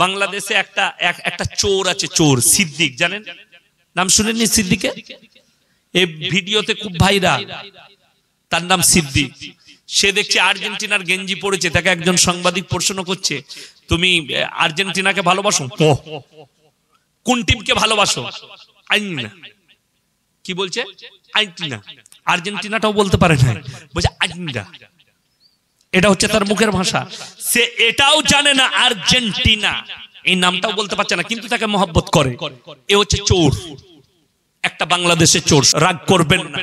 বাংলাদেশে একটা চোর আছে, চোর সিদ্দিক, জানেন নাম শুনেননি সিদ্দিকের? এই ভিডিওতে খুব ভাইরাল, তার নাম সিদ্দিক। সে দেখছে আর্জেন্টিনার গেঞ্জি পড়েছে, তাকে একজন সাংবাদিক প্রশ্ন করছে, তুমি আর্জেন্টিনাকে ভালোবাসো? কোন টিমকে ভালোবাসো? আর্জেন্টিনা। কি বলছে? আর্জেন্টিনা। আর্জেন্টিনাটাও বলতে পারে না, বলছে আর্জেন্টিনা। এটা হচ্ছে তার মুখের ভাষা। সে এটাও জানে না আর্জেন্টিনা এই নামটাও বলতে পারছে না, কিন্তু তাকে মহব্বত করে। এ হচ্ছে চোর, একটা বাংলাদেশের চোর। রাগ করবেন না,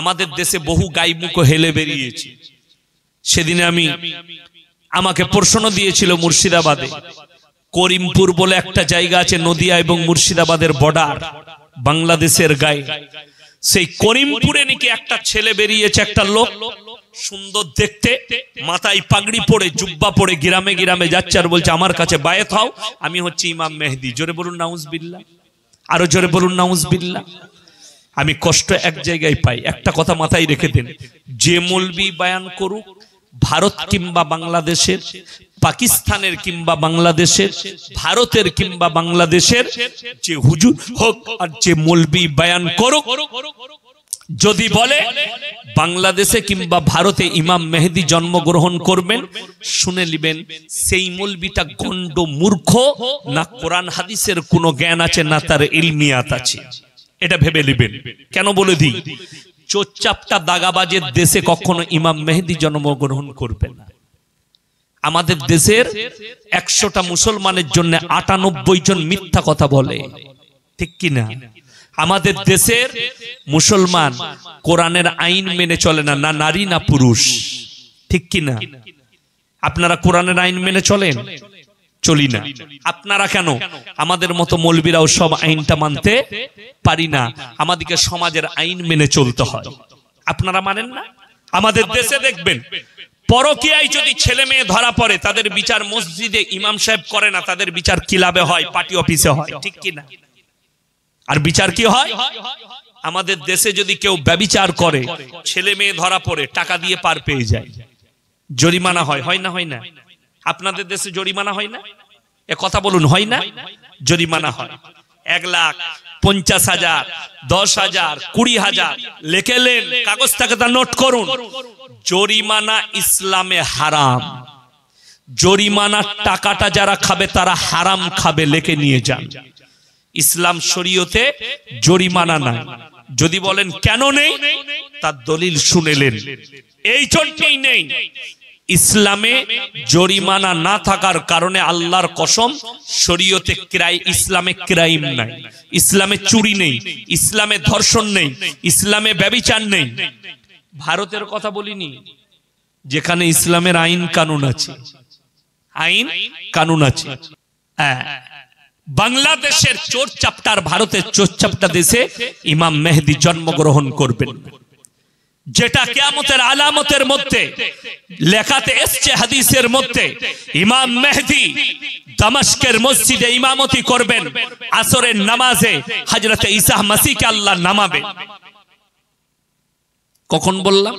আমাদের দেশে বহু গাইমুখ হেলে বেরিয়েছে। সেদিনে আমাকে প্রশ্ন দিয়েছিল মুর্শিদাবাদে, করিমপুর বলে একটা জায়গা আছে নদিয়া এবং মুর্শিদাবাদের বর্ডার, বাংলাদেশের গায়ে। সেই করিমপুরে নাকি একটা ছেলে বেরিয়েছে, একটা লোক সুন্দর দেখতে, মাথায় পাগড়ি পরে জুব্বা পরে গ্রামে গ্রামে যাচ্ছে আর বলছে আমার কাছে বায়াত হও, আমি হচ্ছে ইমাম মেহেদি। জোরে বলুন নাউজুবিল্লাহ, আরো জোরে বলুন নাউজুবিল্লাহ। আমি কষ্ট এক জায়গায় পাই, একটা কথা মাথায় রেখে দেন, যে মৌলবি বয়ান করুক, ভারত কিংবা বাংলাদেশের, পাকিস্তানের কিংবা বাংলাদেশের, ভারতের কিংবা বাংলাদেশের যে হুজুর হোক আর যে মৌলবি বয়ান করুক, যদি বলে বাংলাদেশে কিংবা ভারতে ইমাম মেহেদি জন্মগ্রহণ করবেন, শুনে নেবেন সেই মৌলবিটা গন্ড মূর্খ, না কোরআন হাদিসের কোনো জ্ঞান আছে, না তার ইলমিয়াত আছে, এটা ভেবে নেবেন। কেন বলে দিই, চোরচাপটা দাগাবাজের দেশে কখনো ইমাম মেহেদি জন্মগ্রহণ করবে না। আমাদের দেশের 100টা মুসলমানের জন্য 98 জন মিথ্যা কথা বলে, ঠিক কিনা? আমাদের দেশের মুসলমান কোরআনের আইন মেনে চলে না, না নারী না পুরুষ, ঠিক কিনা? আপনারা কোরআনের আইন মেনে চলেন? চলি না। আপনারা কেন? আমাদের মতো মৌলবীরাও সব আইনটা মানতে পারি না, আমাদেরকে সমাজের আইন মেনে চলতে হয়। আপনারা মানেন না? আমাদের দেশে দেখবেন পরকীয়ায় যদি ছেলে মেয়ে ধরা পড়ে, তাদের বিচার মসজিদে ইমাম সাহেব করে না, তাদের বিচার ক্লাবে হয়, পার্টি অফিসে হয়, ঠিক কিনা? আর বিচার কি হয়? আমাদের দেশে যদি কেউ ব্যভিচার করে, ছেলে মেয়ে ধরা পড়ে, টাকা দিয়ে পার পেয়ে যায়, জরিমানা হয়, হয় না? হয় না? আপনাদের দেশে জরিমানা হয় না? এ কথা বলুন, হয় না? জরিমানা হয়। 1,50,000, 10,000, 20,000 লেখেলেন, কাগজ থেকে তা নোট করুন। জরিমানা ইসলামে হারাম। জরিমানার টাকাটা যারা খাবে তারা হারাম খাবে, লেখে নিয়ে যান। ইসলাম শরীয়তে জরিমানা নাই। যদি বলেন কেন নেই, তার দলিল শুনেলেন। এই জন্যই নেই, ইসলামে জরিমানা না থাকার কারণে আল্লাহর কসম শরীয়তে ইসলামে ক্রাইম নাই, ইসলামে চুরি নেই, ইসলামে ধর্ষণ নেই, ইসলামে ব্যভিচার নেই। ভারতের কথা বলিনি, যেখানে ইসলামের আইন কানুন আছে, আইন কানুন আছে। বাংলাদেশের চোর চাপটার, ভারতের চোর চাপটা দেশে ইমাম মেহেদি জন্মগ্রহণ করবেন, যেটা কিয়ামতের আলামতের মধ্যে লেখাতে এসছে, হাদিসের মধ্যে। ইমাম মেহেদি দামেস্কের মসজিদে ইমামতি করবেন, আসরের নামাজে হযরত ঈসা মসিহকে আল্লাহ নামাবে। কখন বললাম?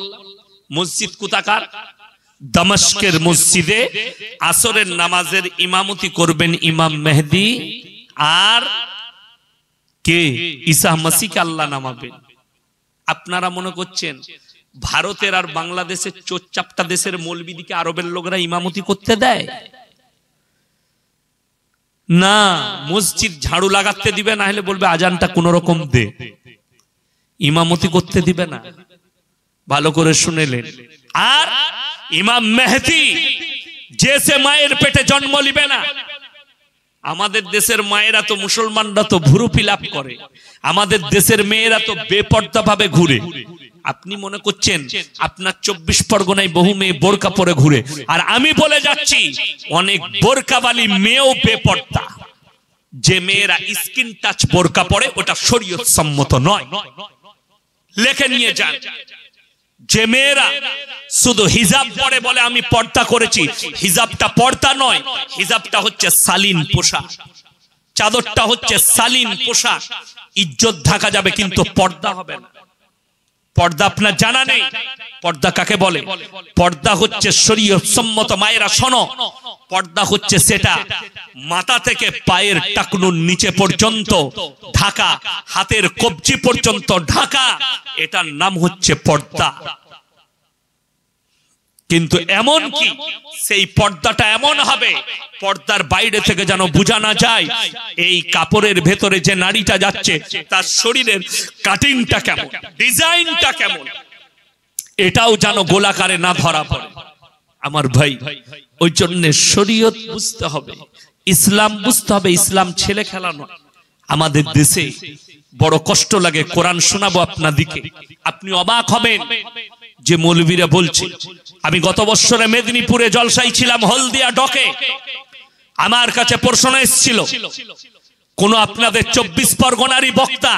মসজিদ কোথাকার? দামেস্কের মসজিদে আসরের নামাজের ইমামতি করবেন ইমাম মেহেদি, আর কে? ঈসা মসিহকে আল্লাহ নামাবেন। আপনারা মনে করছেন ভারতের আর বাংলাদেশের চোরচাপটা দেশের মৌলবিদিকে আরবের লোকরা ইমামতি করতে দেয়? না, মসজিদ ঝাড়ু লাগাতে দিবে, না হলে বলবে আজানটা কোন রকম দে, ইমামতি করতে দিবে না। ভালো করে শুনেলেন। আর ইমাম মেহেদি যে সে মায়ের পেটে জন্ম নিবে না। আমাদের দেশের মায়েরা তো, মুসলমানরা তো ভুরু ফিলাপ করে, আমাদের দেশের মেয়েরা তো বেপর্দা ভাবে ঘুরে। আপনি মনে করছেন আপনার 24 পরগনায় বহু মেয়ে বোরকা পরে ঘুরে, আর আমি বলে যাচ্ছি অনেক বোরকাওয়ালি মেয়েও বেপর্দা। যে মেয়েরা স্কিন টাচ বোরকা পরে, ওটা শরীয়ত সম্মত নয়, লেখে নিয়ে যান। যে মেয়েরা শুধু হিজাব পরে বলে আমি পর্দা করেছি, হিজাবটা পর্দা নয়, হিজাবটা হচ্ছে শালীন পোশাক, চাদরটা হচ্ছে শালীন পোশাক। ইজ্জত ঢাকা যাবে কিন্তু পর্দা হবে না। পর্দা আপনার জানা নেই, পর্দা কাকে বলে? পর্দা হচ্ছে শরীয়ত সম্মত, মায়েরা শোনো, পর্দা হচ্ছে সেটা মাথা থেকে পায়ের টাকনুর নিচে পর্যন্ত ঢাকা, হাতের কবজি পর্যন্ত ঢাকা, এটার নাম হচ্ছে পর্দা। কিন্তু এমন কি সেই পর্দাটা এমন হবে পর্দার বাইরে থেকে যেন বোঝা না যায় এই কাপড়ের ভেতরে যে নারীটা যাচ্ছে তার শরীরের কাটিংটা কেমন, ডিজাইনটা কেমন, এটাও যেন গোলাকারে না ধরা পড়ে। আমার ভাই, ওই জন্য শরীয়ত বুঝতে হবে, ইসলাম বুঝতে হবে। ইসলাম ছেলে খেলা নয়। আমাদের দেশে বড় কষ্ট লাগে, কোরআন শোনাবো আপনাদিকে, আপনি অবাক হবেন যে মৌলবীরা বলছে। আমি গত বছরে মেদিনীপুরে জলসাই ছিলাম, হলদিয়া ডকে। আমার কাছে প্রশ্ন এসেছিল, কোন আপনাদের 24 পরগনারই বক্তা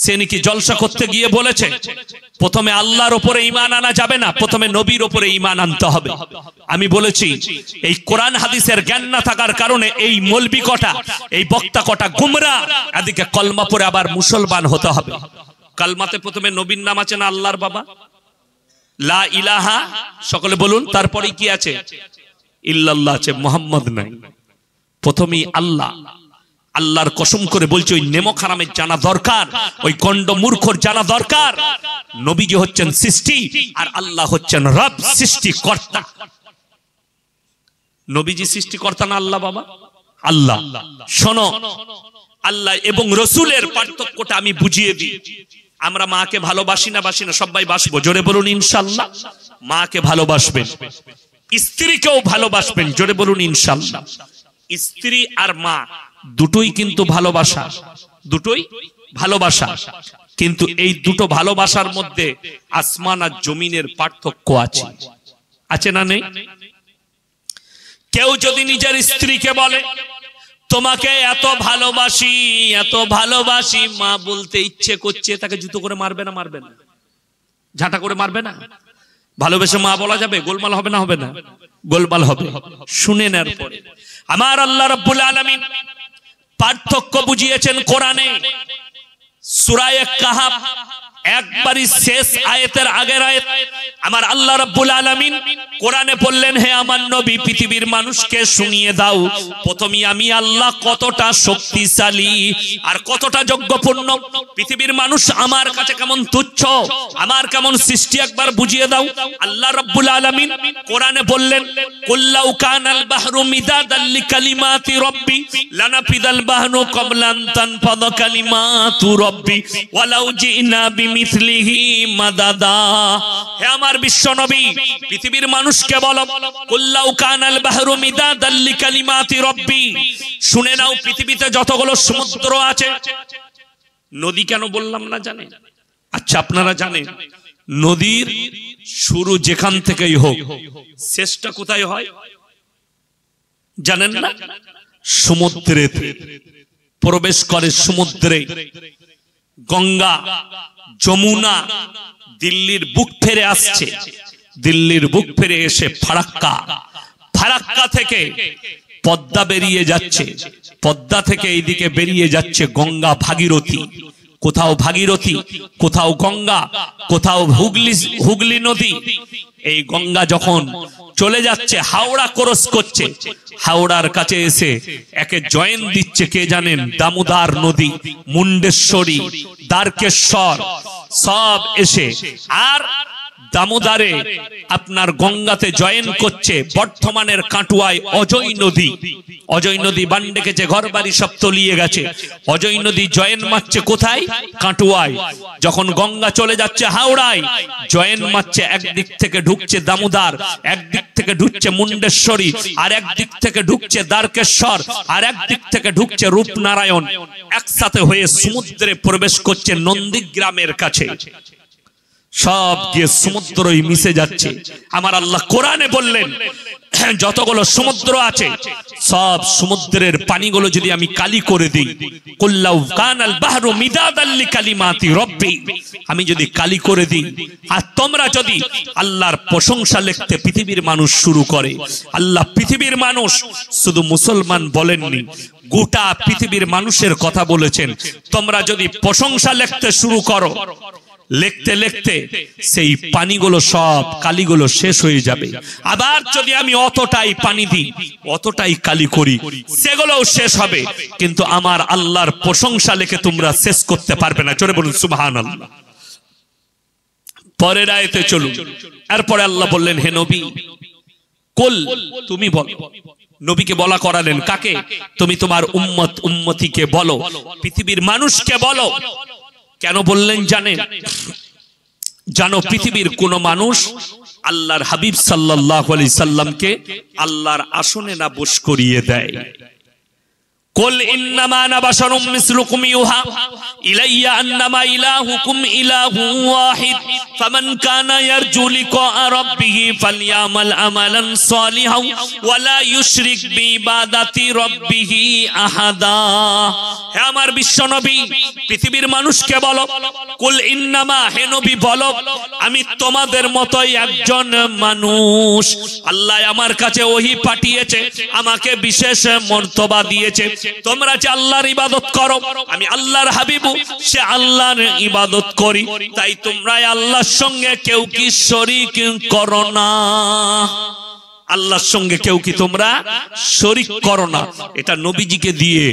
সে নাকি জলসা করতে গিয়ে বলেছে প্রথমে আল্লাহর উপরে ঈমান আনা যাবে না, প্রথমে নবীর উপরে ঈমান আনতে হবে। আমি বলেছি এই কোরআন হাদিসের জ্ঞান না থাকার কারণে এই মৌলবি কটা, এই বক্তা কটা গুমরা, এদিকে কলমা পড়ে আবার মুসলমান হতে হবে। কালমাতে প্রথমে নবীর নাম আছে না, আল্লাহর বাবা, লা ইলাহা, সকলে বলুন, তারপরে কি আছে? ইল্লাল্লাহ আছে, মুহাম্মদ নাই। প্রথমেই আল্লাহ। আল্লাহর কসম করে বলছি ওই নেমক হারামের জানা দরকার, ওই গন্ড মূর্খর জানা দরকার। নবীজি হচ্ছেন সৃষ্টি আর আল্লাহ হচ্ছেন রব, সৃষ্টিকর্তা। নবীজি সৃষ্টিকর্তা না আল্লাহ বাবা? আল্লাহ। শোনো, আল্লাহ এবং রসুলের পার্থক্যটা আমি বুঝিয়ে দিই। আমরা মাকে ভালোবাসি না, বাসি না? সবাই বাসবো, জোরে বলুন ইনশাআল্লাহ। মাকে ভালোবাসবেন, স্ত্রীকেও ভালোবাসবেন, জোরে বলুন ইনশাআল্লাহ। স্ত্রী আর মা দুটোই কিন্তু ভালোবাসা, দুটোই ভালোবাসা। কিন্তু এই দুটো ভালোবাসার মধ্যে আসমান আর জমিনের পার্থক্য আছে, আছে না নেই? কেউ যদি নিজের স্ত্রীকে বলে তোমাকে এত ভালোবাসি, এত ভালোবাসি, মা বলতে ইচ্ছে করছে, তাকে জুতো করে মারবে না? মারবে না? ঝাঁটা করে মারবে না? ভালোবেসে মা বলা যাবে? গোলমাল হবে না? হবে না? গোলমাল হবে। শুনে নেয়ার পরে আমার আল্লাহ রাব্বুল আলামিন পার্থক্য বুঝিয়েছেন কোরআনে। সূরা কাহাফ একবারই শেষ আয়াতের আগের আয়াত আমার আল্লাহ রাব্বুল আলামিন কোরআনে বললেন, হে আমার নবী, পৃথিবীর মানুষকে শুনিয়ে দাও প্রথমেই আমি আল্লাহ কতটা শক্তিশালী আর কতটা যোগ্যপূর্ণ। পৃথিবীর মানুষ আমার কাছে কেমন তুচ্ছ, আমার কেমন সৃষ্টি, একবার বুঝিয়ে দাও। আল্লাহ রাব্বুল আলামিন কোরআনে বললেন, কুল্লাউ কানাল বাহরু মিদাদাল লিকালিমাতি রাব্বি লানাফিদাল বাহরু ক্বাবলা আন তানফাদা কালিমাতু রাব্বি ওয়ালাউ জিনা বিমিসলিহি মাদাদা। হে আমার বিশ্ব নবী, পৃথিবীর মানুষকে বলো, কুল্লাউ কানাল বাহরু মিদাদাল লিকালিমাতি রাব্বি, শুনে নাও পৃথিবীতে যতগুলো সমুদ্র আছে। নদী কেন বললাম না জানেন? আচ্ছা, আপনারা জানেন নদীর শুরু যেখান থেকেই হোক শেষটা কোথায় হয় জানেন না? সমুদ্রে প্রবেশ করে, সমুদ্রে। গঙ্গা, যমুনা দিল্লির বুক ফেরে আসছে, দিল্লির বুক ফেরে এসে ফারাক্কা, ফারাক্কা থেকে পদ্মা বেরিয়ে যাচ্ছে, পদ্মা থেকে এইদিকে বেরিয়ে যাচ্ছে গঙ্গা, ভাগীরথী। কোথাও ভাগীরথী, কোথাও গঙ্গা, কোথাও হুগলি নদী। এই গঙ্গা যখন চলে যাচ্ছে, হাওড়া ক্রস করছে, হাওড়ার কাছে এসে একে জয়েন দিচ্ছে কে জানেন? দামোদর নদী, মুন্ডেশ্বরী, দ্বারকেশ্বর সব এসে আর দামোদরে আপনার গঙ্গাতে জয়েন করছে। বর্ধমানের কাটুয়ায় অজয় নদী, অজয় নদী বান ডেকেছে, ঘর বাড়ি সব তলিয়ে গেছে। অজয় নদী জয়েন মারছে কোথায়? কাটুয়ায়। যখন গঙ্গা চলে যাচ্ছে হাওড়ায়, জয়েন মারছে, একদিক থেকে ঢুকছে দামোদর, একদিক থেকে ঢুকছে মুন্ডেশ্বরী, আর একদিক থেকে ঢুকছে দ্বারকেশ্বর, আর একদিক থেকে ঢুকছে রূপনারায়ণ। একসাথে হয়ে সমুদ্রে প্রবেশ করছে নন্দীগ্রামের কাছে। সব গিয়ে সমুদ্রই মিশে যাচ্ছে। আমার আল্লাহ কোরআনে বললেন, যতগুলো সমুদ্র আছে সব সমুদ্রের পানিগুলো যদি আমি কালি করে দিই, কুল্লাউ কানাল বাহরু মিদাদাল লিকালিমাতি রাব্বি, আমি যদি কালি করে দিই, আর তোমরা যদি আল্লাহর প্রশংসা লিখতে পৃথিবীর মানুষ শুরু করে। আল্লাহ পৃথিবীর মানুষ শুধু মুসলমান বলেননি, গোটা পৃথিবীর মানুষের কথা বলেছেন। তোমরা যদি প্রশংসা লিখতে শুরু করো, লিখতে লিখতে সেই পানিগুলো সব কালিগুলো শেষ হয়ে যাবে। আবার যদি আমি অতটাই পানি দিই, অতটাই কালি করি, সেগুলোও শেষ হবে, কিন্তু আমার আল্লাহর প্রশংসা লিখে তোমরা শেষ করতে পারবে না। জোরে বলুন সুবহানাল্লাহ। পরের আয়াতে চলুন। এরপরে আল্লাহ বললেন, হে নবী কুল, তুমি বলো। নবীকে বলা করালেন কাকে? তুমি তোমার উম্মত উম্মতিকে বলো, পৃথিবীর মানুষকে বলো। কেন বললেন জানেন? জানো পৃথিবীর কোন মানুষ আল্লাহর হাবিব সাল্লাল্লাহু আলাইহি সাল্লামকে আল্লাহর আসনে না বস করিয়ে দেয়। কুল ইন্নামা আনা বাশারুম মিসলুকুম ইউহা ইলাইয়া আন্নামা ইলাহুকুম ইলাহুন ওয়াহিদ ফামান কানা ইয়ারজু লিকা রাব্বিহি ফালইয়ামাল আমালান সালিহান ওয়া লা ইউশরিক বিইবাদাতি রাব্বিহি আহাদা। হে আমার বিশ্বনবী, পৃথিবীর মানুষকে বলো, কুল ইন্নামা, হে নবী বলো, আমি তোমাদের মতোই একজন মানুষ। আল্লাহ আমার কাছে ওহী পাঠিয়েছে, আমাকে বিশেষ মর্তবা দিয়েছে। তোমরা যে আল্লাহর ইবাদত করো, আমি আল্লাহর হাবিব, সে আল্লাহর ইবাদত করি, তাই তোমরা আল্লাহর সঙ্গে কেউ কি শরীক করো না। আল্লাহর সঙ্গে কেউ কি তোমরা শরীক করো না। এটা নবীজিকে দিয়ে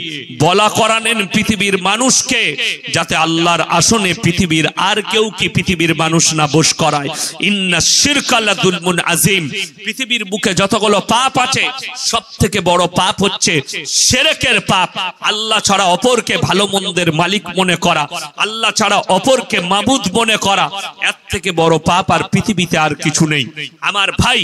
বলা করালেন পৃথিবীর মানুষকে, যাতে আল্লাহর আসনে পৃথিবীর আর কেউ কি পৃথিবীর মানুষ না বস করায়। ইন্না শিরকা লাযুলমুন আযীম, পৃথিবীর বুকে যতগুলো পাপ আছে সব থেকে বড় পাপ হচ্ছে শিরকের পাপ। আল্লাহ ছাড়া অপরকে ভালো মন্দের মালিক মনে করা, আল্লাহ ছাড়া অপরকে মাবুদ মনে করা, এর থেকে বড় পাপ আর পৃথিবীতে আর কিছু নেই। আমার ভাই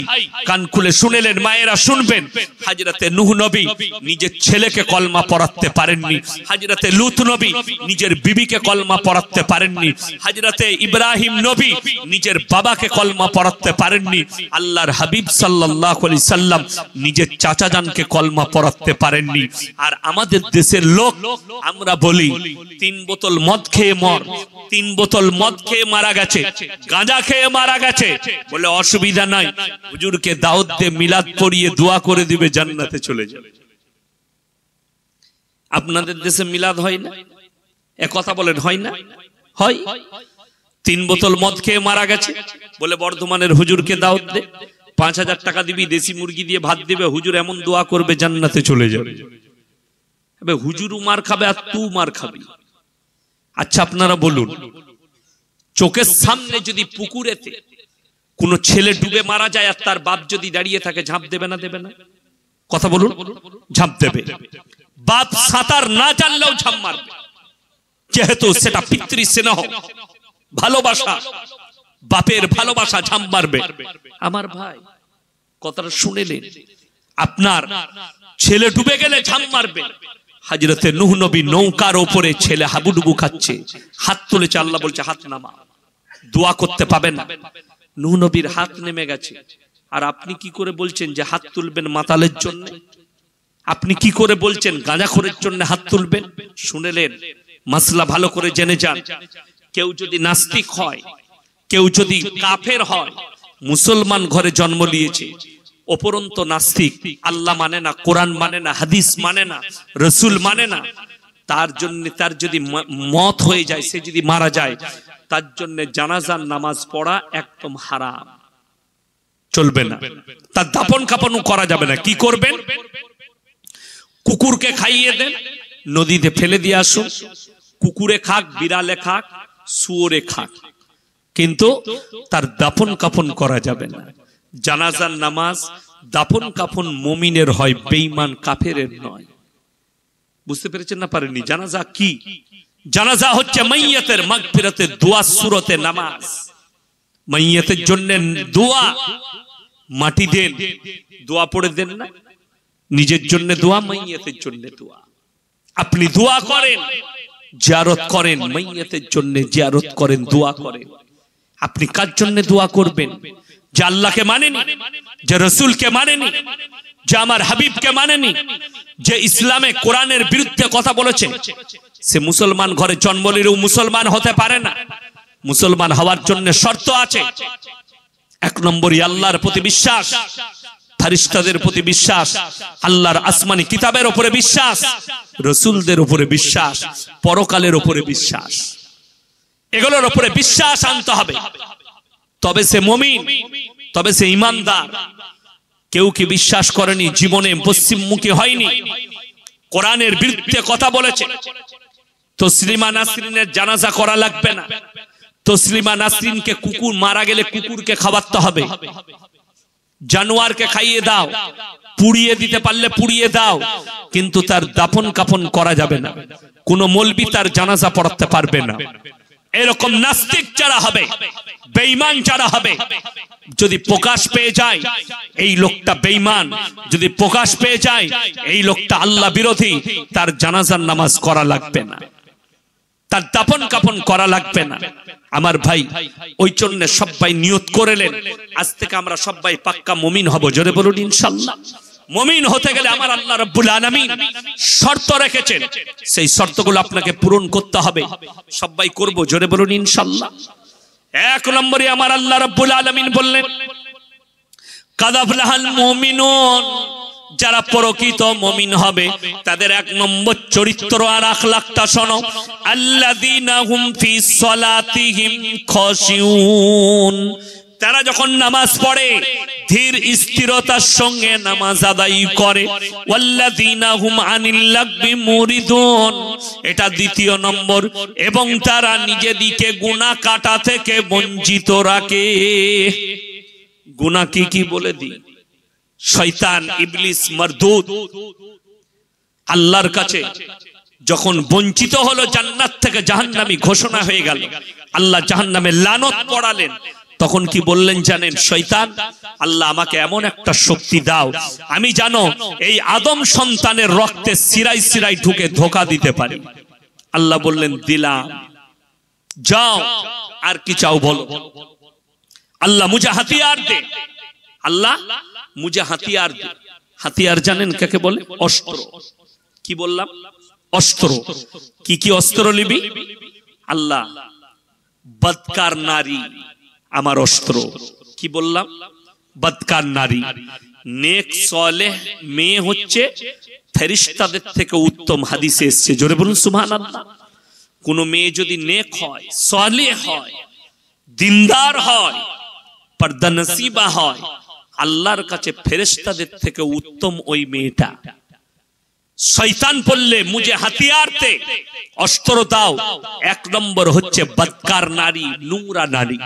কান খুলে শুনেলেন, মায়েরা শুনবেন। হযরতে নূহ নবী নিজের ছেলেকে কলমা পড়াতে পারেননি, হযরতে লূত নবী নিজের বিবিকে কলমা পড়াতে পারেননি, হযরতে ইব্রাহিম নবী নিজের বাবাকে কলমা পড়াতে পারেননি, আল্লাহর হাবিব সাল্লাল্লাহু আলাইহি সাল্লাম নিজের চাচা জানকে কলমা পড়াতে পারেননি। আর আমাদের দেশের লোক, আমরা বলি 3 বোতল মদ খেয়ে মর, 3 বোতল মদ খেয়ে মারা গেছে, গাঁজা খেয়ে মারা গেছে, বলে অসুবিধা নাই, হুজুরকে দাওয়াত দে, মিলাদ পড়িয়ে দোয়া করে দিবে, জান্নাতে চলে যাবে। আপনাদের দেশে মিলাদ হয় না? এ কথা বলেন, হয় না? হয়। 3 বোতল মদ খেয়ে মারা গেছে, বলে বর্ধমানের হুজুরকে দাওয়াত দে, 5000 টাকা দিবি, দেশি মুরগি দিয়ে ভাত দিবে, হুজুর এমন দোয়া করবে জান্নাতে চলে যাবে। হুজুরও মার খাবে আর তুই মার খাবি। আচ্ছা আপনারা বলুন, চোখের সামনে যদি পুকুরেতে কোন ছেলে ডুবে মারা যায় আর তার বাপ যদি দাঁড়িয়ে থাকে, ঝাঁপ দেবে না দেবে না? কথা বলুন। ঝাঁপ দেবে। বাপ সাঁতার না জানলেও ঝাঁপ মারবে, যেহেতু সেটা পিতৃ স্নেহ, ভালোবাসা, বাপের ভালোবাসা, ঝাঁপ মারবে। আমার ভাই কথাটা শুনেলেন? আপনার ছেলে ডুবে গেলে ঝাঁপ মারবে। হযরতে নূহ নবী নৌকার উপরে, ছেলে হাবুডুবু খাচ্ছে, হাত তুলেছে, আল্লাহ বলছে হাত নামা, দোয়া করতে পাবেন না। নূহ নবীর হাত নেমে গেছে, আর আপনি কি করে বলছেন যে হাত তুলবেন মাতালের জন্য? আপনি কি করে বলছেন গাঁজাখোরের জন্য হাত তুলবেন? শুনেলেন? মাসলা ভালো করে জেনে যান। কেউ যদি নাস্তিক হয়, কেউ যদি কাফের হয়, মুসলমান ঘরে জন্ম নিয়েছে, অপরন্ত নাস্তিক, আল্লাহ মানে না, কোরআন মানে না, হাদিস মানে না, রাসূল মানে না, তার জন্য, তার যদি মত হয়ে যায়, সে যদি মারা যায়, তার জন্য জানাজার নামাজ পড়া একদম হারাম, চলবে না। তার দাফন কাফনও করা যাবে না। কি করবেন? কুকুরকে খাইয়ে দেন, নদীতে ফেলে দিয়ে আসুন, কুকুরে খাক, বিড়ালে খাক, শুয়োরে খাক, কিন্তু তার দাফন কাফন করা যাবে না। জানাজার নামাজ, দাফন কাফন মুমিনের হয়, বেঈমান কাফেরের নয়। বুঝতে পেরেছেন না পারেননি? জানাজা কি? জানাজা হচ্ছে মাইয়াতের মাগফিরাতের দোয়া, সুরতে নামাজ। মাইয়াতের জন্য দোয়া, মাটি দেন, দোয়া পড়ে দেন না? নিজের জন্য দোয়া, মাইয়াতের জন্য দোয়া। আপনি দোয়া করেন, জিয়ারত করেন, মাইয়াতের জন্য জিয়ারত করেন, দোয়া করেন। আপনি কার জন্য দোয়া করবেন? যে আল্লাহকে মানেনি, যে রাসূলকে মানেনি, যে আমার হাবিবকে মানেনি, যে ইসলামে কোরআনের বিরুদ্ধে কথা বলেছে, সে মুসলমান ঘরে জন্ম নিলেও মুসলমান হতে পারে না। মুসলমান হওয়ার জন্য শর্ত আছে। 1 নম্বরই আল্লাহর প্রতি বিশ্বাস, ফেরেশতাদের প্রতি বিশ্বাস, আল্লাহর আসমানি কিতাবের উপরে বিশ্বাস, রাসূলদের উপরে বিশ্বাস, পরকালের উপরে বিশ্বাস। এগুলোর উপরে বিশ্বাস আনতে হবে, তবে সে মুমিন, তবে সে ঈমানদার। কেউ কি বিশ্বাস করেনি, জীবনে পশ্চিমমুখী হয়নি, কোরআনের বিরুদ্ধে কথা বলেছে, তসলিমা নাসরিনের জানাজা করা লাগবে না। তসলিমা নাসরিনকে কুকুর মারা গেলে কুকুরকে খাওয়াতে হবে, জানোয়ারকে খাইয়ে দাও, পুড়িয়ে দিতে পারলে পুড়িয়ে দাও, কিন্তু তার দাফন কাফন করা যাবে না। কোন মৌলবি তার জানাজা পড়াতে পারবে না। এরকম নাস্তিক যারা হবে, বেঈমান যারা হবে, যদি প্রকাশ পেয়ে যায় এই লোকটা বেঈমান, যদি প্রকাশ পেয়ে যায় এই লোকটা আল্লাহ বিরোধী, তার জানাজার নামাজ করা লাগবে না, তার দাফন কাফন করা লাগবে না। আমার ভাই, ওই জন্য সবাই নিয়ত করেলেন আজ থেকে আমরা সবাই পাক্কা মুমিন হব। জোরে বলুন ইনশাআল্লাহ। মুমিন হতে গেলে আমার আল্লাহ রাব্বুল আলামিন শর্ত রেখেছেন, সেই শর্তগুলো আপনাকে পূরণ করতে হবে। সবাই করব, জোরে বলুন ইনশাআল্লাহ। এক নম্বরে আমার আল্লাহ রাব্বুল আলামিন বললেন, কাদ আফলাহাল মুমিনুন, যারা প্রকৃত মুমিন হবে তাদের এক নম্বর চরিত্র আর আখলাকটা শোনো। আল্লাযীনা হুম ফি সলাতিহিম খাশিউন, তারা যখন নামাজ পড়ে ধীর স্থিরতার সঙ্গে নামাজ আদায় করে। ওয়াল্লাযীনা হুম আনিল লাগবি মুরিদুন, এটা দ্বিতীয় নম্বর। এবং তারা নিজেদিকে গুনাহ কাটা থেকে বঞ্চিত রাখে। গুনাহ কি কি বলে দিই? শয়তান, ইবলিস, মারদুদ আল্লাহর কাছে যখন বঞ্চিত হলো জান্নাত থেকে, জাহান্নামী ঘোষণা হয়ে গেল, আল্লাহ জাহান্নামে লানত পড়ালেন। তখন কি বললেন জানেন? শয়তান, আল্লাহ আমাকে এমন একটা শক্তি দাও, আমি জানো এই আদম সন্তানের রক্তে সিরাই সিরাই ঢুকে ধোঁকা দিতে পারি। আল্লাহ বললেন, দিলাম, যাও, আর কি চাও বলো। আল্লাহ মুঝে হাতিয়ার দে, আল্লাহ মুঝে হাতিয়ার দে। হাতিয়ার জানেন কাকে বলে? অস্ত্র। কি বললাম? অস্ত্র। কি কি অস্ত্র নিবি? আল্লাহ, বদকার নারী আমার অস্ত্র। কি বললাম? বদকার নারী। নেক সালেহ মেয়ে হচ্ছে ফেরেশতাদের থেকে উত্তম, হাদিসে এসেছে। জোরে বলুন সুবহানাল্লাহ। কোন মেয়ে যদি নেক হয়, সালেহ হয়, দিনদার হয়, পর্দা নসিবা হয়, আল্লাহর কাছে ফেরেশতাদের থেকে উত্তম ওই মেয়েটা। শয়তান বললে মুঝে হাতিয়ার দে, অস্ত্র দাও। এক নম্বর হচ্ছে বদকার নারী, নোংরা নারী।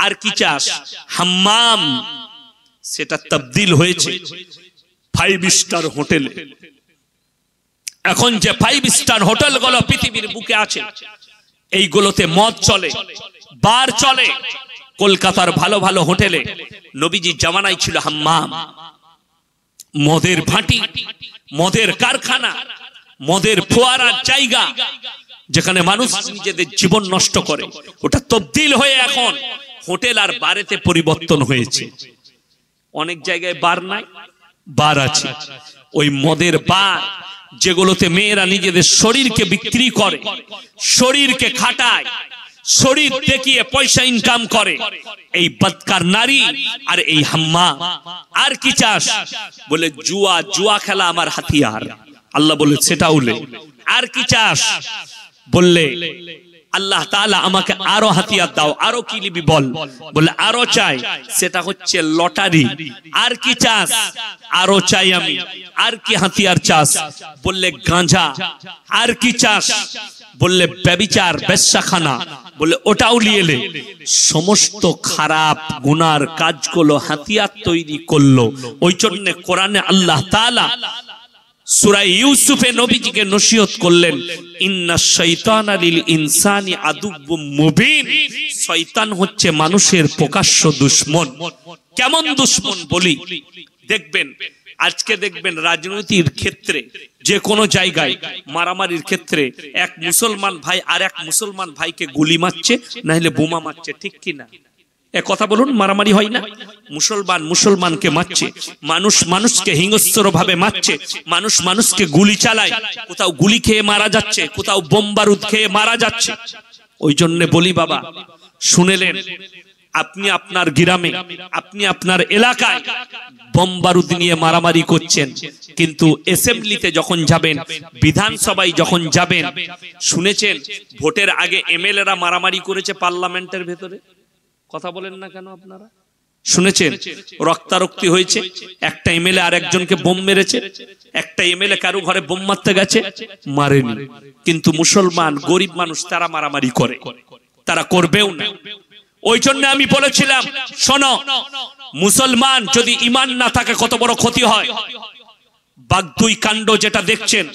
আর কি চাস? হাম্মাম, সেটা তবদিল হয়েছে 5 স্টার হোটেলে। এখন যে 5 স্টার হোটেলগুলো পৃথিবীর বুকে আছে, এইগুলোতে মদ চলে, বার চলে। কলকাতার ভালো ভালো হোটেলে নবীজির জামানায় ছিল হাম্মাম, মদের ভাটি, মদের কারখানা, মদের ফোয়ারার জায়গা, যেখানে মানুষ নিজেদের জীবন নষ্ট করে। ওটা তবদিল হয়ে এখন হোটেল আর বারেতে পরিবর্তন হয়েছে। অনেক জায়গায় বার নাই, বার আছে। ওই মদের বার যেগুলোতে মেয়েরা নিজেদের শরীরকে বিক্রি করে, শরীরকে খাটায়, শরীর দেখিয়ে পয়সা ইনকাম করে, এই বদকার নারী আর এই হাম্মা। আর কি চাস? বলে জুয়া, জুয়া খেলা আমার হাতিয়ার। আল্লাহ বলে সেটাও লে। আর কি চাস? বললে আল্লাহ তাআলা আমাকে আরো হাতিয়ার দাও। আরো কি নিবি বল? বলে আরো চাই, সেটা হচ্ছে লটারি। আর কি চাস? আরো চাই আমি। আর কি হাতিয়ার চাস? বললে গাঁজা। আর কি চাস? বললে ব্যভিচার, বেশ্যাখানা। বলে ওটাও নিয়ে লে। সমস্ত খারাপ গুনার কাজগুলো হাতিয়ার তৈরি করলো। ওই জন্য কোরআনে আল্লাহ তাআলা সূরা ইউসুফে নবীজিকে নসিহত করলেন, ইন্নাশ শাইতানা লিল ইনসানি আদুব্বুম মুবিন। শয়তান হচ্ছে মানুষের প্রকাশ্য দুশমন। কেমন দুশমন বলি? দেখবেন আজকে দেখবেন রাজনীতির ক্ষেত্রে, যে কোনো জায়গায় মারামারির ক্ষেত্রে এক মুসলমান ভাই আর এক মুসলমান ভাইকে গুলি মারছে, না হলে বোমা মারছে, ঠিক কি না? এ কথা বলুন, মারামারি হয় না? মুসলমান মুসলমানকে মারছে, মানুষ মানুষকে হিংস্র ভাবে মারছে, মানুষ মানুষকে গুলি চালায়, কোথাও গুলি খেয়ে মারা যাচ্ছে, কোথাও বোম বারুদ খেয়ে মারা যাচ্ছে। ওই জন্য বলি বাবা, শুনেলেন আপনি আপনার গ্রামে, আপনি আপনার এলাকায় বোম বারুদ নিয়ে মারামারি করছেন, কিন্তু অ্যাসেম্বলিতে যখন যাবেন, বিধানসভায় যখন যাবেন, শুনেছেন ভোটের আগে এমএলএরা মারামারি করেছে পার্লামেন্টের ভেতরে? কথা বলেন না কেন আপনারা? শুনেছেন রক্তারক্তি হয়েছে, একটা এমএলএ আর একজনকে বোম মেরেছে, একটা এমএলএ কারো ঘরে বোম মারতে গেছে, মারেনি। কিন্তু মুসলমান গরিব মানুষ তারা মারামারি করে, তারা করবেও না। ওই জন্য আমি বলেছিলাম, শোনো, মুসলমান যদি ঈমান না থাকে কত বড় ক্ষতি হয়। বাগদুই কাণ্ড যেটা দেখছেন,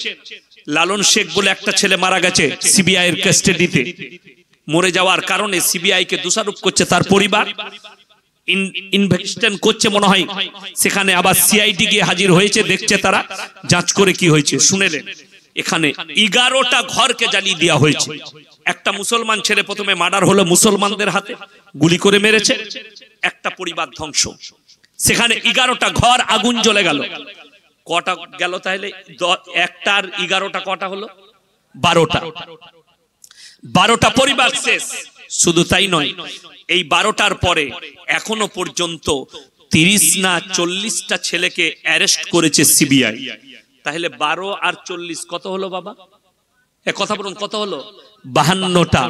লালন শেখ বলে একটা ছেলে মারা গেছে সিবিআই এর কাস্টাডিতে। মরে যাওয়ার কারণে সিবিআই কে দোষারোপ করছে তার পরিবার, ইনভেস্টিগেশন করছে মনে হয়, সেখানে আবার সিআইডি গিয়ে হাজির হয়েছে, দেখছে তারা, যাঞ্চ করে কি হয়েছে শুনেলেন। এখানে 11টা ঘরকে জ্বালিয়ে দেওয়া হয়েছে। একটা মুসলমান ছেলে প্রথমে মার্ডার হলো, মুসলমানদের হাতে গুলি করে মেরেছে, একটা পরিবার ধ্বংস। সেখানে 11টা ঘর আগুন জ্বলে গেল। কটা গেল তাহলে? একটার 11টা কটা হলো? 12টা। 12টা পরিবার শেষ। শুধু তাই নয়, এই 12টার পরে এখনো পর্যন্ত 30 না 40টা ছেলেকে অ্যারেস্ট করেছে সিবিআই। তাহলে 12 আর 40 কত হলো বাবা? এক কথা বলুন, কত হলো? 52টা।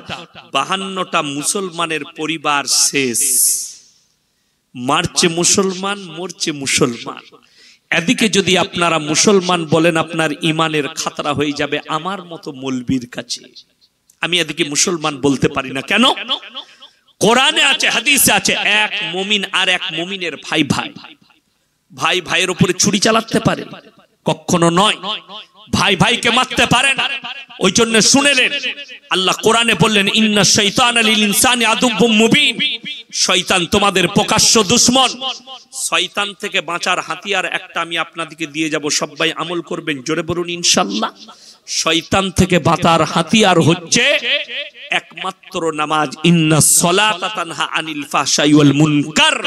52টা মুসলমানের পরিবার শেষ। মারছে মুসলমান, মরছে মুসলমান। এদিকে যদি আপনারা মুসলমান বলেন, আপনার ইমানের খাতরা হয়ে যাবে আমার মতো মৌলবীর কাছে। আমি এদিকে মুসলমান বলতে পারি না। কেন? কোরআনে আছে, হাদিসে আছে, এক মুমিন আর এক মুমিনের ভাই ভাই। ভাই ভাইয়ের উপরে ছুরি চালাতে পারে? কখনো নয়। ভাই ভাইকে মারতে পারে না। ওই জন্য শুনেলেন আল্লাহ কোরআনে বললেন, ইন্না শাইতানা লিল ইনসানি আদুব্বুম মুবিন। শয়তান তোমাদের প্রকাশ্য দুশমন। শয়তান থেকে বাঁচার হাতিয়ার একটা আমি আপনাদেরকে দিয়ে যাব, সবাই আমল করবেন, জোরে বলুন ইনশাআল্লাহ। শয়তান থেকে বাঁচার হাতিয়ার হচ্ছে একমাত্র নামাজ। ইন্নাস সালাতা তানহা আনিল ফাহশাই ওয়াল মুনকার।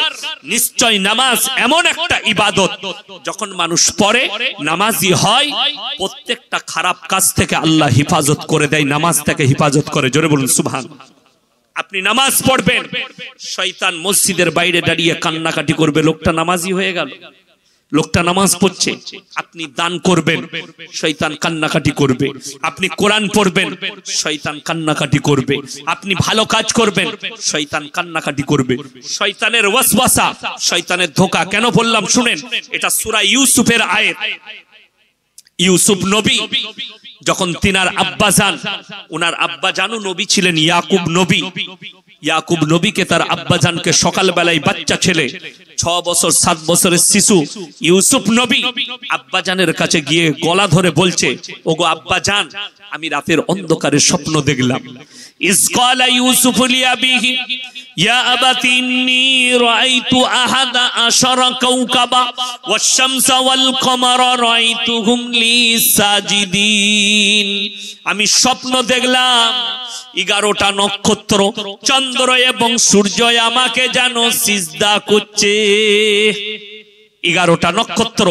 নিশ্চয় নামাজ এমন একটা ইবাদত, যখন মানুষ পড়ে, নামাজি হয়, প্রত্যেকটা খারাপ কাজ থেকে আল্লাহ হেফাজত করে দেয়, নামাজ থেকে হেফাজত করে, জোরে বলুন সুবহানাল্লাহ। আপনি নামাজ পড়বেন, শয়তান মসজিদের বাইরে দাঁড়িয়ে কান্নাকাটি করবে, লোকটা নামাজি হয়ে গেল, লোকটা নামাজ পড়ছে। আপনি দান করবেন, শয়তান কান্নাকাটি করবে। আপনি কোরআন পড়বেন, শয়তান কান্নাকাটি করবে। আপনি ভালো কাজ করবেন, শয়তান কান্নাকাটি করবে। শয়তানের ওয়াসওয়াসা, শয়তানের ধোঁকা কেন বললাম শুনেন। এটা সূরা ইউসুফের আয়াত। ইউসুফ নবী যখন তিনার আব্বাজান, ওনার আব্বাজানও নবী ছিলেন, ইয়াকুব নবী। ইয়াকুব নবীকে তার আব্বাজানকে সকালবেলায় বাচ্চা ছেলে 6 বছর 7 বছরের শিশু ইউসুফ নবী আব্বাজানের কাছে গিয়ে গলা ধরে বলছে, ওগো আব্বাজান, আমি রাতের অন্ধকারে স্বপ্ন দেখলাম। ইসকালা ইউসুফ লিআবিহি ইয়া আবাতি ইন্নী রাআইতু আহাদা আশারা কাওকাবা ওয়াশ-শামসা ওয়াল কমারা রাআইতুহুম লি সাজিদিন। আমি স্বপ্ন দেখলাম 11টা নক্ষত্র, চন্দ্র এবং সূর্য আমাকে যেন সিজদা করছে। 11টা নক্ষত্র,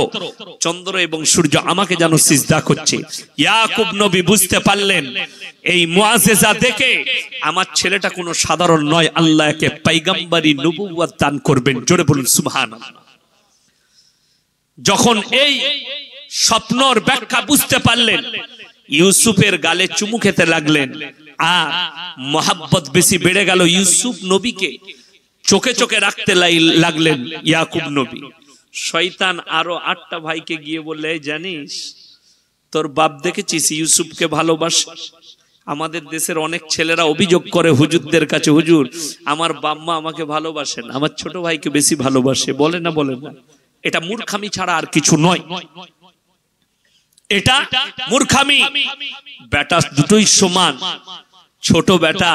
চন্দ্র এবং সূর্য আমাকে যেন সিজদা করছে। ইয়াকুব নবী বুঝতে পারলেন এই মুআজিজা দেখে আমার ছেলেটা কোনো সাধারণ নয়, আল্লাহ একে পয়গম্বরি নবুয়ত দান করবেন, জোরে বলুন সুবহানাল্লাহ। যখন এই স্বপ্নর ব্যাখ্যা বুঝতে পারলেন, ইউসুফের গালে চুমু খেতে লাগলেন, আর মোহাব্বত বেশি বেড়ে গেল। ইউসুফ নবীকে চোখে চোখে রাখতে লাগলেন ইয়াকুব নবী। শয়তান আরো 8টা ভাইকে গিয়ে বললে, জানিস তোর বাপ দেখেছিস ইউসুফকে ভালোবাসে। আমাদের দেশের অনেক ছেলেরা অভিযোগ করে হুজুরদের কাছে, হুজুর আমার বাম্মা আমাকে ভালোবাসেন, আমার ছোট ভাইকে বেশি ভালোবাসে। বলে না, বলে না। এটা মূর্খামি ছাড়া আর কিছু নয়। এটা মূর্খামি। বেটা দুটোই সমান। ছোট বেটা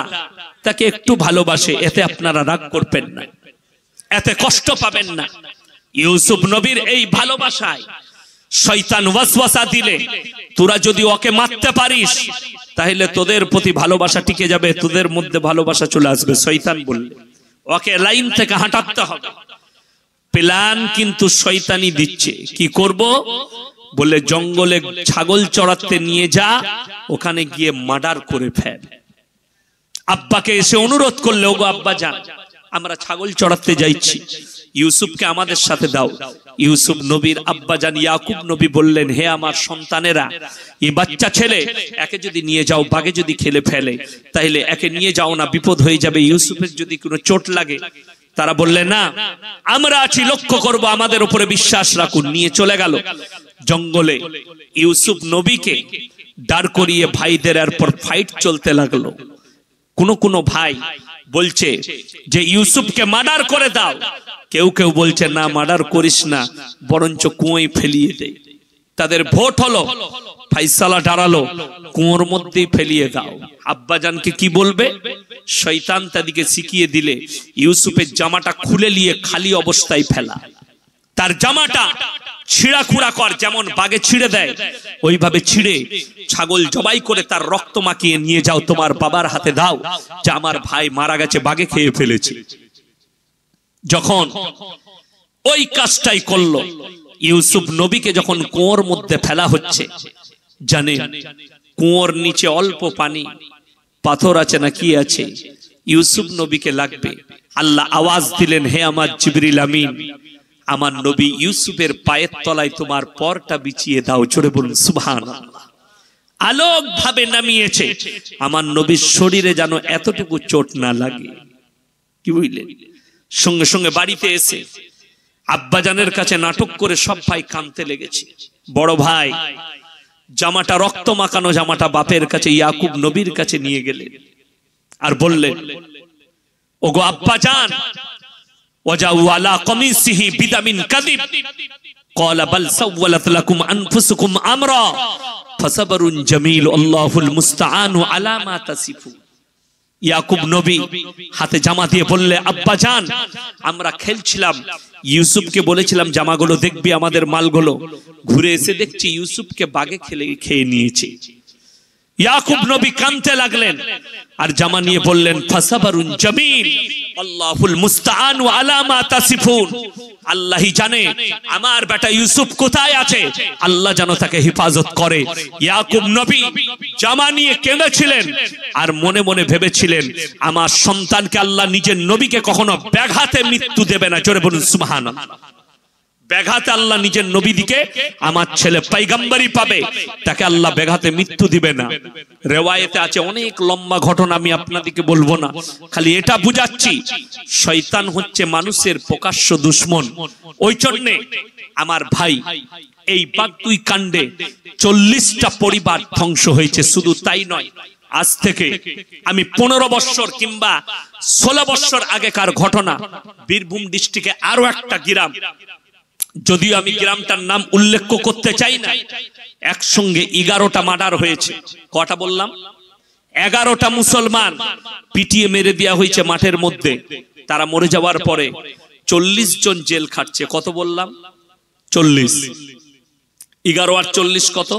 তাকে একটু ভালোবাসে, এতে আপনারা রাগ করবেন না, এতে কষ্ট পাবেন না। ইউসুফ নবীর এই ভালোবাসায় শয়তান ওয়াসওয়াসা দিলে, তোরা যদি ওকে মারতে পারিস তাহলে তোদের প্রতি ভালোবাসা টিকে যাবে, তোদের মধ্যে ভালোবাসা চলে আসবে। শয়তান বললে ওকে লাইন থেকে হাঁটাতে হবে। প্ল্যান কিন্তু শয়তানি দিচ্ছে। কি করব বলে, জঙ্গলে ছাগল চড়াতে নিয়ে যা, ওখানে গিয়ে মার্ডার করে ফেল। আব্বাকে এসে অনুরোধ করলে, ওগো আব্বা যান, আমরা ছাগল চড়াতে যাইছি, ইউসুফকে আমাদের সাথে দাও। ইউসুফ নবীর আব্বাজান ইয়াকুব নবী বললেন, হে আমার সন্তানেরা, এই বাচ্চা ছেলে একে যদি নিয়ে যাও, বাঘে যদি খেলে ফেলে, তাহলে একে নিয়ে যাও না, বিপদ হয়ে যাবে, ইউসুফের যদি কোনো চোট লাগে। তারা বললেন, না, আমরা আছি, লক্ষ্য করব, আমাদের উপরে বিশ্বাস রাখুন। নিয়ে চলে গেল জঙ্গলে। ইউসুফ নবীকে দাঁড় করিয়ে ভাইদের এরপর ফাইট চলতে লাগলো। কোন ভাই বলছে যে ইউসুফকে মার্ডার করে দাও, কেউ কেউ বলছে না, মার্ডার করিস না, বরঞ্চ কুয়োয় ফেলিয়ে দে। তাদের ভোট হলো, ফাইসালা দাঁড়ালো, কুয়োর মধ্যেই ফেলিয়ে দাও। আব্বাজানকে কি বলবে? শয়তান তাদেরকে শিখিয়ে দিলে ইউসুফের জামাটা খুলে নিয়ে খালি অবস্থায় ফেলা, তার জামাটা ছিঁড়া খুঁড়া কর, যেমন বাগে ছিঁড়ে দেয় ওইভাবে ছিঁড়ে ছাগল জবাই করে তার রক্ত মাখিয়ে নিয়ে যাও, তোমার বাবার হাতে দাও, যে আমার ভাই মারা গেছে, বাগে খেয়ে ফেলেছে। যখন ওই কাজটাই করলো, ইউসুফ নবীকে যখন কুয়োর মধ্যে ফেলা হচ্ছে, জানে কুয়োর নিচে অল্প পানি, পাথর আছে না কি আছে, ইউসুফ নবীকে লাগবে। আল্লাহ আওয়াজ দিলেন, হে আমার জিবরিল আমিন, আমার নবী ইউসুফের পায়ের তলায় তোমার পরটা বিছিয়ে দাও। জোরে বলুন সুবহানাল্লাহ। আলোক ভাবে নামিয়েছে, আমার নবীর শরীরে যেন এতটুকু চোট না লাগে। কি বুঝলেন? সঙ্গে সঙ্গে বাড়িতে এসে আব্বাজানের কাছে নাটক করে সব ভাই কাঁদতে লেগেছে। বড় ভাই জামাটা রক্ত মাখানো জামাটা বাপের কাছে, ইয়াকুব নবীর কাছে নিয়ে গেলেন আর বললেন, ওগো আব্বাজান, ওয়াজাউ আলা কমিসিহি বিদামিন কাযিব ক্বালা বাল সাওয়ালাত লাকুম আনফুসুকুম আমরা ফাসাবরুন জামিল আল্লাহুল মুস্তাআনু আলা মা তাসিফুন। ইয়াকুব নবী হাতে জামা দিয়ে বললে, আব্বাজান, আমরা খেলছিলাম, ইউসুফকে বলেছিলাম জামাগুলো দেখবি, আমাদের মালগুলো, ঘুরে এসে দেখছি ইউসুফকে বাগে খেয়ে নিয়েছে। ইয়াকুব নবী কাঁদতে লাগলেন আর জামা নিয়ে বললেন, ফাসাবরুন জামিল আল্লাহুল মুস্তাআনু আলা মা তাসিফুন। আল্লাহই জানে আমার বেটা ইউসুফ কোথায় আছে, আল্লাহ যেন তাকে হেফাজত করে। ইয়াকুব নবী জামা নিয়ে কেঁদেছিলেন আর মনে মনে ভেবেছিলেন, আমার সন্তানকে আল্লাহ নিজের নবীকে কখনো ব্যাঘাতে মৃত্যু দেবে না। জোরে বলুন সুবহানাল্লাহ। ব্যাঘাতে আল্লাহ নিজের নবী দিকে, আমার ছেলে পয়গম্বরই পাবে, তাকে আল্লাহ ব্যাঘাতে মৃত্যু দিবে না। রিওয়ায়েতে আছে, অনেক লম্বা ঘটনা, আমি আপনাদেরকে বলবো না, খালি এটা বুঝাচ্ছি, শয়তান হচ্ছে মানুষের প্রকাশ্য দুশমন। ওই জন্য আমার ভাই, এই বাগদুই কাণ্ডে 40টা পরিবার ধ্বংস হয়েছে। শুধু তাই নয়, আজ থেকে আমি 15 বছর কিংবা 16 বছর আগেকার ঘটনা, বীরভূম ডিস্ট্রিক্টে আরো একটা গ্রাম, যদিও আমি গ্রামটার নাম উল্লেখ করতে চাই না, একসঙ্গে 11টা মার্ডার হয়েছে। কটা বললাম? 11টা মুসলমান পিটিয়ে মেরে দেওয়া হয়েছে মাঠের মধ্যে। তারা মরে যাওয়ার পরে 40 জন জেল খাটছে। কত বললাম? 40। 11 আর 40 কত?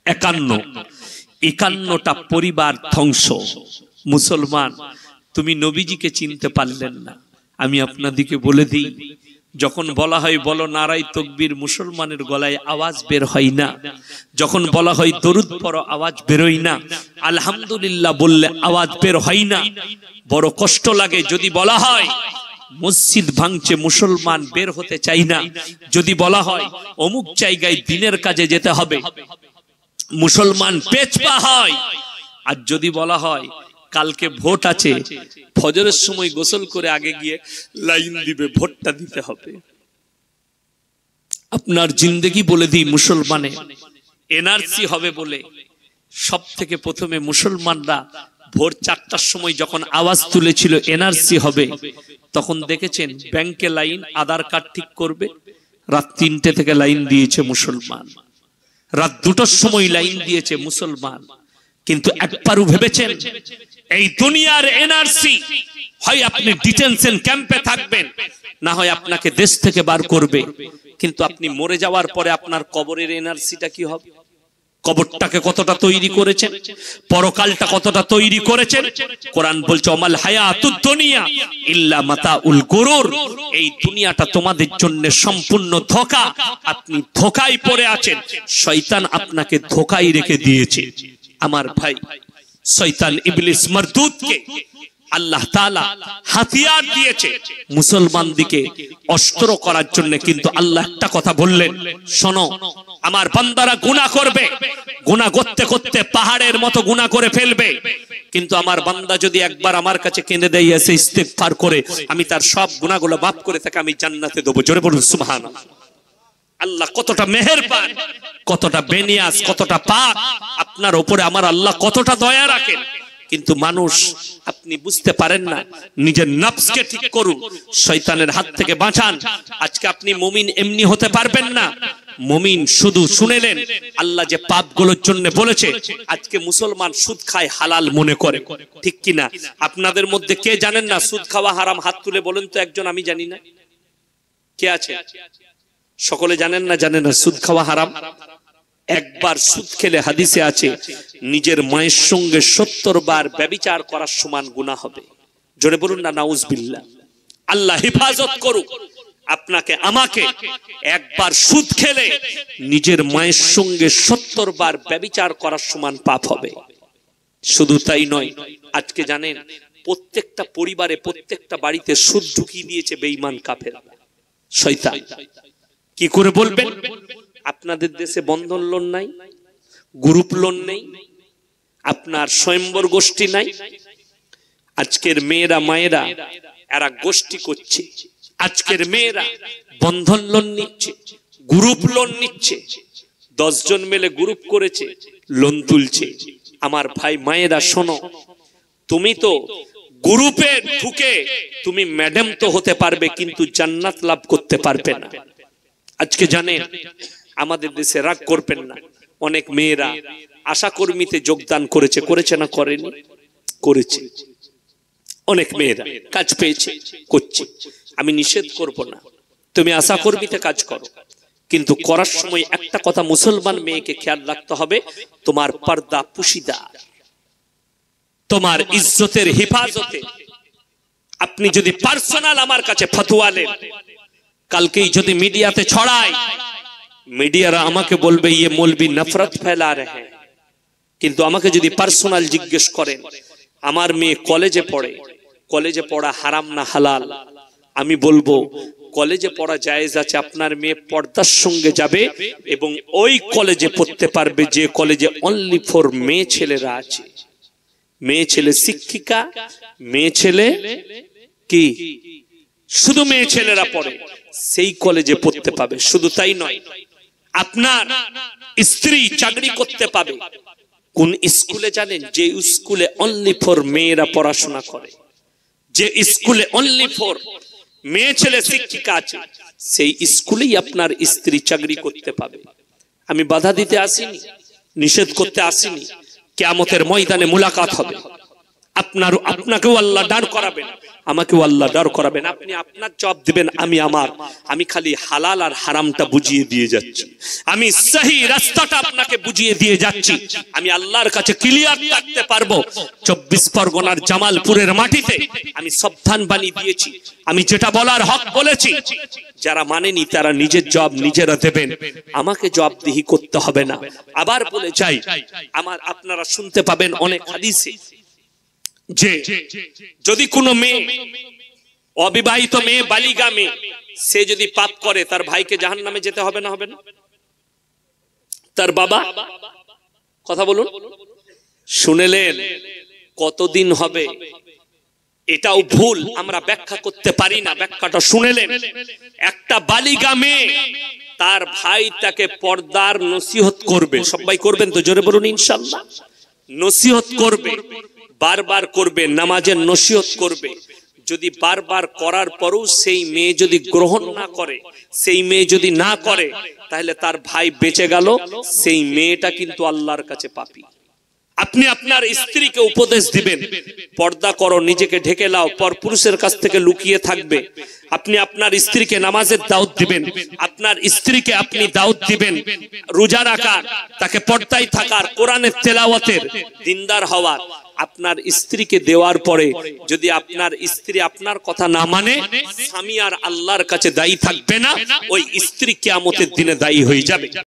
51। 51টা পরিবার ধ্বংস। মুসলমান, তুমি নবীজিকে চিনতে পারলেন না। আমি আপনাদেরকে বলে দিই, যখন বলা হয় বলো নারাই তাকবীর, মুসলমানের গলায় আওয়াজ বের হয় না। যখন বলা হয় দরুদ পড়ো, আওয়াজ বেরোয় না। আলহামদুলিল্লাহ বললে আওয়াজ বের হয় না। বড় কষ্ট লাগে যদি বলা হয় মসজিদ ভাঙছে, মুসলমান বের হতে চাই না। যদি বলা হয় অমুক জায়গায় দিনের কাজে যেতে হবে, মুসলমান পেছপা হয়। আর যদি বলা হয় কালকে ভোট আছে, ফজরের সময় গোসল করে আগে গিয়ে লাইন দিবে, ভোটটা দিতে হবে। আপনার জিন্দেগি বলে দিই, মুসলমানে এনআরসি হবে বলে সব থেকে প্রথমে মুসলমানরা ভোর 4টার সময় যখন আওয়াজ তুলেছিল এনআরসি হবে, তখন দেখেছেন ব্যাংকে লাইন, আধার কার্ড ঠিক করবে, রাত 3টে থেকে লাইন দিয়েছে মুসলমান, রাত 2টোর সময় লাইন দিয়েছে মুসলমান। কিন্তু একবারও ভেবেছেন এই দুনিয়ার এনআরসি হয় আপনি ডিটেনশন ক্যাম্পে থাকবেন, না হয় আপনাকে দেশ থেকে বার করবে, কিন্তু আপনি মরে যাওয়ার পরে আপনার কবরের এনআরসিটা কি হবে? কবরটাকে কতটা তৈরি করেছেন, পরকালটা কতটা তৈরি করেছেন। কোরআন বলছে ওমাল হায়াতুদ দুনিয়া ইল্লা মাতাউল গুরুর, এই দুনিয়াটা তোমাদের জন্য সম্পূর্ণ ধোঁকা, আপনি ধোঁকায় পড়ে আছেন, শয়তান আপনাকে ধোঁকায় রেখে দিয়েছে। আমার ভাই, শয়তান ইবলিস মারদুদকে আল্লাহ তাআলা হাতিয়ার দিয়েছে মুসলমানদিকে অস্ত্র করার জন্য, কিন্তু আল্লাহ একটা কথা বললেন, শোনো আমার বান্দারা গুনাহ করবে, গুনাহ করতে করতে পাহাড়ের মতো গুনাহ করে ফেলবে, কিন্তু আমার বান্দা যদি একবার আমার কাছে কেঁদে দেয়, এসে ইস্তেগফার করে, আমি তার সব গুনাহগুলো মাফ করে তাকে আমি জান্নাতে দেব। জোরে বলুন সুবহানাল্লাহ। আল্লাহ কতটা মেহেরবান, কতটা বেনিয়াজ, কতটা পাক, আপনার উপরে আমার আল্লাহ কতটা দয়া রাখেন। কিন্তু মানুষ আপনি বুঝতে পারেন না। নিজের নফসকে ঠিক করুন, শয়তানের হাত থেকে বাঁচান। আজকে আপনি মুমিন এমনি হতে পারবেন না। মুমিন শুধু শুনেলেন আল্লাহ যে পাপগুলোর জন্য বলেছে, আজকে মুসলমান সুদ খায় হালাল মনে করে, ঠিক কিনা? আপনাদের মধ্যে কে জানেন না সুদ খাওয়া হারাম? হাত তুলে বলেন তো একজন। আমি জানি না, কে আছে? সকলে জানেন না? জানেন না সুদ খাওয়া হারাম। একবার সুদ খেলে হাদিসে আছে নিজের মায়ের সঙ্গে 70 বার ব্যভিচার করার সমান গুনাহ হবে। জোরে বলুন না নাউজুবিল্লাহ। আল্লাহ হেফাজত করুক আপনাকে আমাকে। একবার সুদ খেলে নিজের মায়ের সঙ্গে 70 বার ব্যভিচার করার সমান পাপ হবে। শুধু তাই নয়, আজকে জানেন প্রত্যেকটা পরিবারে, প্রত্যেকটা বাড়িতে সুদ ঢুকিয়ে দিয়েছে বেঈমান কাফের শয়তান। কি করে বলবেন? আপনাদের দেশে বন্ধন লোন নাই, গ্রুপ লোন নেই, আপনার স্বয়ম্বর গোষ্ঠী নাই। আজকের মেয়েরা মায়েরা এরা গোষ্ঠী করছে। আজকের মেয়েরা বন্ধন লোন নিচ্ছে, গ্রুপ লোন নিচ্ছে। 10 জন মিলে গ্রুপ করেছে, লোন তুলছে। আমার ভাই মায়েরা শোনো, তুমি তো গ্রুপে ঢুকে তুমি ম্যাডাম তো হতে পারবে, কিন্তু জান্নাত লাভ করতে পারবে না। আজকে জানেন আমাদের দেশে, রাগ করবেন না, অনেক মেয়েরা আশা কর্মীতে যোগদান করেছে। করেছে না করেনি? করেছে। অনেক মেয়েরা কাজ পেয়েছে, করছে। আমি নিষেধ করব না, তুমি আশা কর্মীতে কাজ করো, কিন্তু করার সময় একটা কথা মুসলমান মেয়েকে খেয়াল রাখতে হবে, তোমার পর্দা পুশিদার, তোমার ইজ্জতের হেফাজতে। আপনি যদি পার্সোনাল আমার কাছে ফতোয়া নেন, কালকেই যদি মিডিয়াতে ছড়ায়, মিডিয়ারা আমাকে বলবে ইয়ে মৌলবি নফরত ফেলা রহে। কিন্তু আমাকে যদি পার্সোনাল জিজ্ঞেস করেন, আমার মেয়ে কলেজে পড়ে, কলেজে পড়া হারাম না হালাল? আমি বলবো কলেজে পড়া জায়েজ আছে। আপনার মেয়ে পর্দার সঙ্গে যাবে এবং ওই কলেজে পড়তে পারবে যে কলেজে অনলি ফর মেয়ে ছেলেরা আছে। মেয়ে ছেলে শিক্ষিকা, মেয়ে ছেলে কি শুধু মেয়ে ছেলেরা পড়ে, সেই কলেজে পড়তে পাবে। শুধু তাই নয়, আপনার স্ত্রী চাকরি করতে পাবে। কোন স্কুলে জানেন? যে স্কুলে অনলি ফর মেয়েরা পড়াশোনা করে, যে স্কুলে অনলি ফর মেয়ে ছেলে শিক্ষিকা আছে, সেই স্কুলেই আপনার স্ত্রী চাকরি করতে পাবে। আমি বাধা দিতে আসিনি, নিষেধ করতে আসিনি। কিয়ামতের ময়দানে মুলাকাত হবে। আপনাকেও আল্লাহ দাঁড় করাবেন, আমাকেও আল্লাহ দাঁড় করাবেন। আপনি আপনার জবাব দিবেন, আমি আমার। আমি খালি হালাল আর হারামটা বুঝিয়ে দিয়ে যাচ্ছি, আমি সহি রাস্তাটা আপনাকে বুঝিয়ে দিয়ে যাচ্ছি। আমি আল্লাহর কাছে ক্লিয়ার থাকতে পারবো। 24 পরগনার জামালপুরের মাটিতে আমি সাবধান বাণী দিয়েছি, আমি যেটা বলার হক বলেছি। যারা মানেনি তারা নিজের জবাব নিজেরা দেবেন, আমাকে জবাবদিহি করতে হবে না। আবার বলে চাই, আপনারা শুনতে পাবেন অনেক হাদিসে যে যদি কোনো মেয়ে, অবিবাহিত মেয়ে, বালিগা মেয়ে, সে যদি পাপ করে তার ভাইকে জাহান্নামে যেতে হবে না? হবে না? তার বাবা, কথা বলুন, শুনেলেন? কতদিন হবে? এটাও ভুল, আমরা ব্যাখ্যা করতে পারি না, ব্যাখ্যাটা শুনেলেন? একটা বালিগা মেয়ে, তার ভাই তাকে পর্দার নসিহত করবে। সবাই করবেন তো? জোরে বলুন ইনশাআল্লাহ। নসিহত করবে, বারবার করবে, নামাজের নসিহত করবে। যদি বারবার করার পরও সেই মেয়ে যদি গ্রহণ না করে, সেই মেয়ে যদি না করে, তাহলে তার ভাই বেঁচে গেল, সেই মেয়েটা কিন্তু আল্লাহর কাছে পাপী। আপনি আপনার স্ত্রীকে উপদেশ দিবেন, পর্দা করো, নিজেকে ঢেকে লাও, পরপুরুষের কাছ থেকে লুকিয়ে থাকবে। আপনি আপনার স্ত্রীকে নামাজের দাওয়াত দিবেন, আপনার স্ত্রীকে আপনি দাওয়াত দিবেন রোজা রাখার, তাকে পর্দায় থাকার, কোরআনের তেলাওয়াতের, দিনদার হওয়ার। আপনার স্ত্রীকে দেওয়ার পরে যদি আপনার স্ত্রী আপনার কথা না মানে, স্বামী আর আল্লাহর কাছে দায়ী থাকবে না, ওই স্ত্রী কিয়ামতের দিনে দায়ী হয়ে যাবে।